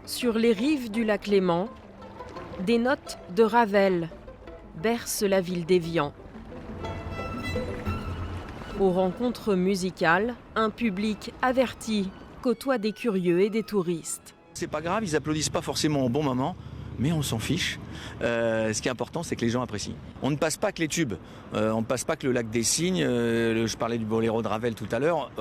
Sur les rives du lac Léman, des notes de Ravel bercent la ville d'Évian. Aux rencontres musicales, un public averti côtoie des curieux et des touristes. C'est pas grave, ils applaudissent pas forcément au bon moment, mais on s'en fiche. Ce qui est important, c'est que les gens apprécient. On ne passe pas que les tubes, on ne passe pas que le lac des Cygnes. Je parlais du boléro de Ravel tout à l'heure.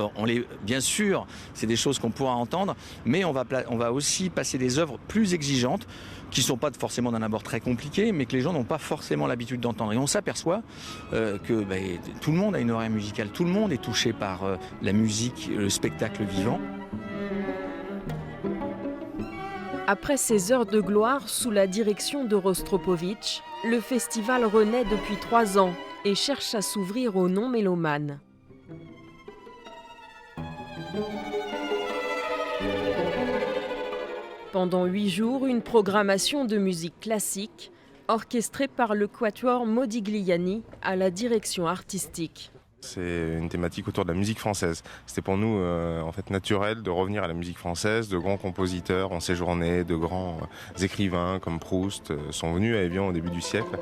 Bien sûr, c'est des choses qu'on pourra entendre, mais on va aussi passer des œuvres plus exigeantes, qui ne sont pas forcément d'un abord très compliqué, mais que les gens n'ont pas forcément l'habitude d'entendre. Et on s'aperçoit que tout le monde a une oreille musicale, tout le monde est touché par la musique, le spectacle vivant. Après ces heures de gloire sous la direction de Rostropovitch, le festival renaît depuis 3 ans et cherche à s'ouvrir aux non-mélomanes. Pendant 8 jours, une programmation de musique classique, orchestrée par le quatuor Modigliani à la direction artistique. C'est une thématique autour de la musique française. C'était pour nous en fait naturel de revenir à la musique française. De grands compositeurs ont séjourné, de grands écrivains comme Proust sont venus à Évian au début du siècle.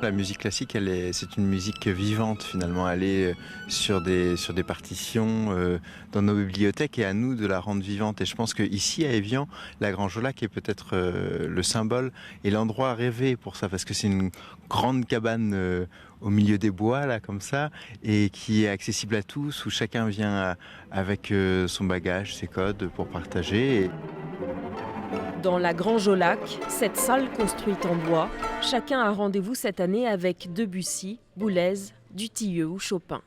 La musique classique, c'est une musique vivante finalement. Elle est sur des partitions dans nos bibliothèques et à nous de la rendre vivante. Et je pense qu'ici à Évian, la Grange au Lac est peut-être le symbole et l'endroit rêvé pour ça, parce que c'est une grande cabane au milieu des bois là comme ça et qui est accessible à tous, où chacun vient avec son bagage, ses codes pour partager. Dans la Grange au Lac, cette salle construite en bois, chacun a rendez-vous cette année avec Debussy, Boulez, Dutilleux ou Chopin.